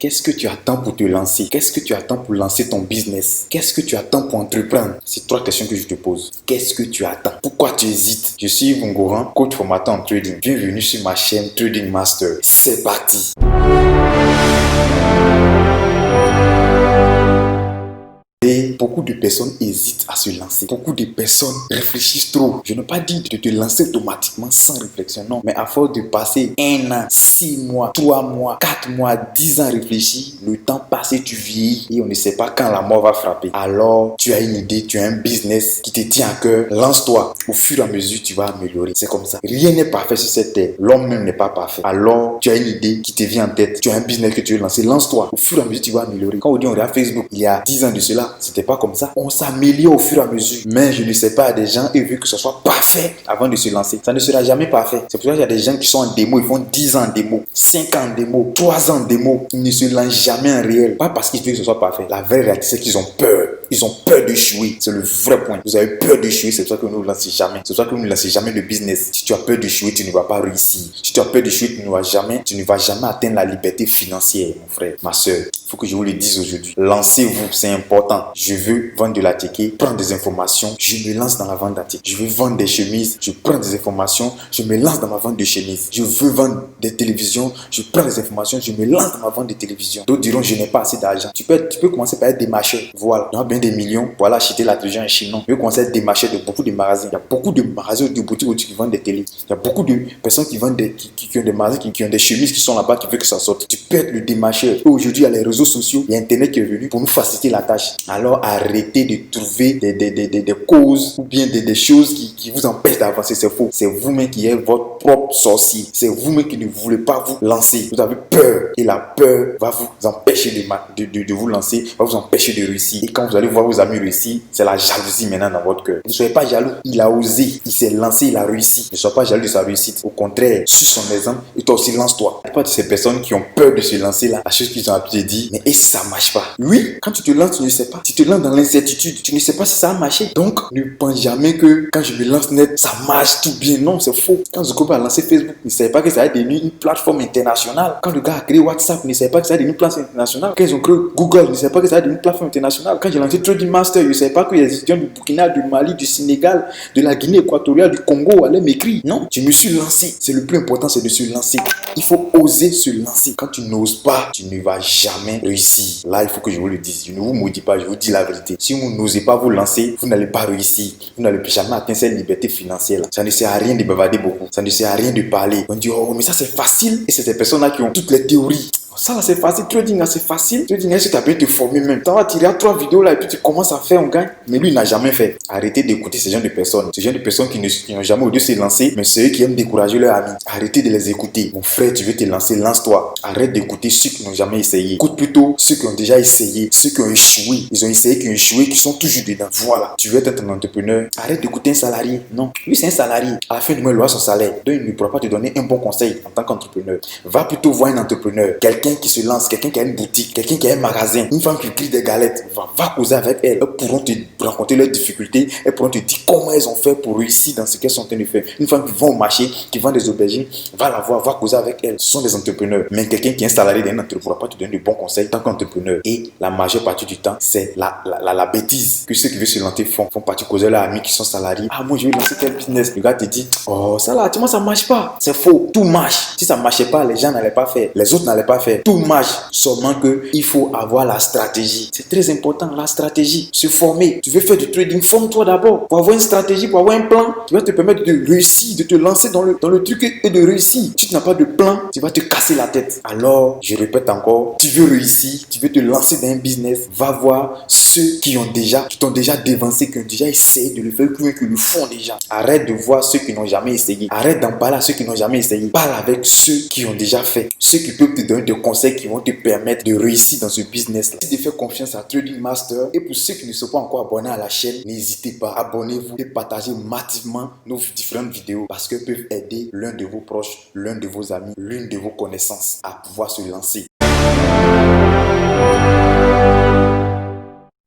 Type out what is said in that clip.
Qu'est-ce que tu attends pour te lancer? Qu'est-ce que tu attends pour lancer ton business? Qu'est-ce que tu attends pour entreprendre? C'est trois questions que je te pose. Qu'est-ce que tu attends? Pourquoi tu hésites? Je suis Yves Ngoran, coach formateur en trading. Bienvenue sur ma chaîne Trading Master. C'est parti! Et beaucoup de personnes hésitent à se lancer. Beaucoup de personnes réfléchissent trop. Je n'ai pas dit de te lancer automatiquement sans réflexion, non. Mais à force de passer 1 an, 6 mois, 3 mois, 4 mois, 10 ans à réfléchir, le temps passé, tu vieillis et on ne sait pas quand la mort va frapper. Alors, tu as une idée, tu as un business qui te tient à cœur. Lance-toi. Au fur et à mesure, tu vas améliorer. C'est comme ça. Rien n'est parfait sur cette terre. L'homme même n'est pas parfait. Alors, tu as une idée qui te vient en tête. Tu as un business que tu veux lancer. Lance-toi. Au fur et à mesure, tu vas améliorer. Quand on dit on regarde Facebook, il y a 10 ans de cela, c'était pas comme ça. On s'améliore au fur et à mesure. Mais je ne sais pas, des gens, ils veulent que ce soit parfait avant de se lancer. Ça ne sera jamais parfait. C'est pour ça qu'il y a des gens qui sont en démo, ils font 10 ans en démo, 5 ans en démo, 3 ans en démo. Ils ne se lancent jamais en réel. Pas parce qu'ils veulent que ce soit parfait. La vraie réalité, c'est qu'ils ont peur. Ils ont peur d'échouer. C'est le vrai point. Vous avez peur d'échouer, c'est pour ça que vous ne vous lancez jamais. C'est pour ça que vous ne lancez jamais de business. Si tu as peur d'échouer, tu ne vas pas réussir. Si tu as peur d'échouer, tu ne vas jamais atteindre la liberté financière, mon frère, ma soeur. Il faut que je vous le dise aujourd'hui. Lancez-vous, c'est important. Je veux vendre de la ticket, prendre des informations, je me lance dans la vente d'articles. Je veux vendre des chemises, je prends des informations, je me lance dans ma vente de chemises. Je veux vendre des télévisions, je prends des informations, je me lance dans ma vente de télévision. D'autres diront, je n'ai pas assez d'argent. Tu peux commencer par être démarcheur. Voilà, tu as bien des millions pour aller acheter la télévision en Chine. Non, tu peux commencer à être démarcheur de beaucoup de magasins. Il y a beaucoup de magasins, de boutiques qui vendent des télés. Il y a beaucoup de personnes qui vendent qui ont des magasins, qui ont des chemises qui sont là-bas, qui veulent que ça sorte. Tu peux être le démarcheur. Aujourd'hui, il y a les réseaux sociaux, il y a Internet qui est venu pour nous faciliter la tâche. Alors, arrêtez de trouver des causes ou bien des choses qui vous empêchent d'avancer. C'est faux. C'est vous-même qui êtes votre propre sorcier. C'est vous-même qui ne voulez pas vous lancer. Vous avez peur et la peur va vous empêcher de vous lancer, va vous empêcher de réussir. Et quand vous allez voir vos amis réussir, c'est la jalousie maintenant dans votre cœur. Ne soyez pas jaloux. Il a osé, il s'est lancé, il a réussi. Ne soyez pas jaloux de sa réussite. Au contraire, suis son exemple et toi aussi lance-toi. Il n'y a pas de ces personnes qui ont peur de se lancer là. La chose qu'ils ont appris de dire, mais et si ça marche pas? Oui, quand tu te lances, tu ne sais pas. Tu te lances dans l'incertitude. Tu ne sais pas si ça va marcher. Donc, ne pense jamais que quand je me lance net, ça marche tout bien. Non, c'est faux. Quand Zuckerberg a lancé Facebook, il ne savait pas que ça allait devenir une plateforme internationale. Quand le gars a créé WhatsApp, il ne savait pas que ça allait devenir une plateforme internationale. Quand ils ont créé Google, il ne savait pas que ça allait devenir une plateforme internationale. Quand j'ai lancé Trading Master, il ne savait pas que les étudiants du Burkina, du Mali, du Sénégal, de la Guinée équatoriale, du Congo allaient m'écrire. Non, je me suis lancé. C'est le plus important, c'est de se lancer. Il faut oser se lancer. Quand tu n'oses pas, tu ne vas jamais réussir. Là, il faut que je vous le dise. Je ne vous maudis pas, je vous dis la vérité. Si vous n'osez pas vous lancer, vous n'allez pas réussir. Vous n'allez jamais atteindre cette liberté financière. Ça ne sert à rien de bavarder beaucoup. Ça ne sert à rien de parler. On dit, oh, mais ça c'est facile. Et c'est ces personnes-là qui ont toutes les théories. Ça là c'est facile, trading là c'est facile. Trading là, si tu as pu te former même. Tu vas tirer à 3 vidéos là et puis tu commences à faire, on gagne. Mais lui il n'a jamais fait. Arrêtez d'écouter ces gens de personnes. Ces gens de personnes qui n'ont jamais osé se lancer, mais ceux qui aiment décourager leurs amis. Arrêtez de les écouter. Mon frère, tu veux te lancer, lance-toi. Arrête d'écouter ceux qui n'ont jamais essayé. Écoute plutôt ceux qui ont déjà essayé, ceux qui ont échoué. Ils ont essayé, qui ont échoué, qui sont toujours dedans. Voilà. Tu veux être un entrepreneur. Arrête d'écouter un salarié. Non. Lui c'est un salarié. À la fin du mois, il aura son salaire. Donc il ne pourra pas te donner un bon conseil en tant qu'entrepreneur. Va plutôt voir un entrepreneur. Quelqu'un qui se lance, quelqu'un qui a une boutique, quelqu'un qui a un magasin, une femme qui crie des galettes, va causer avec elle. Elles pourront te raconter leurs difficultés, elles pourront te dire comment elles ont fait pour réussir dans ce qu'elles sont en train de faire. Une femme qui va au marché, qui vend des aubergines, va la voir, va causer avec elle. Ce sont des entrepreneurs. Mais quelqu'un qui est un salarié d'un entrepreneur ne pourra pas te donner de bons conseils en tant qu'entrepreneur. Et la majeure partie du temps, c'est la bêtise que ceux qui veulent se lancer font partie causer leurs amis qui sont salariés. Ah, moi je vais lancer tel business. Le gars te dit, oh ça là, tu vois, ça marche pas. C'est faux. Tout marche. Si ça marchait pas, les gens n'allaient pas faire. Les autres n'allaient pas faire. Tout marche. Seulement qu'il faut avoir la stratégie. C'est très important, la stratégie. Se former. Tu veux faire du trading, forme-toi d'abord. Pour avoir une stratégie, pour avoir un plan, qui va te permettre de réussir, de te lancer dans le truc et de réussir. Si tu n'as pas de plan, tu vas te casser la tête. Alors, je répète encore, tu veux réussir, tu veux te lancer dans un business, va voir ceux qui t'ont déjà dévancé, qui ont déjà essayé de le faire, qui le font déjà. Arrête de voir ceux qui n'ont jamais essayé. Arrête d'en parler à ceux qui n'ont jamais essayé. Parle avec ceux qui ont déjà fait. Ceux qui peuvent te donner des conseils qui vont te permettre de réussir dans ce business-là. Merci de faire confiance à Trading Master. Et pour ceux qui ne sont pas encore abonnés à la chaîne, n'hésitez pas, abonnez-vous et partagez massivement nos différentes vidéos parce qu'elles peuvent aider l'un de vos proches, l'un de vos amis, l'une de vos connaissances à pouvoir se lancer.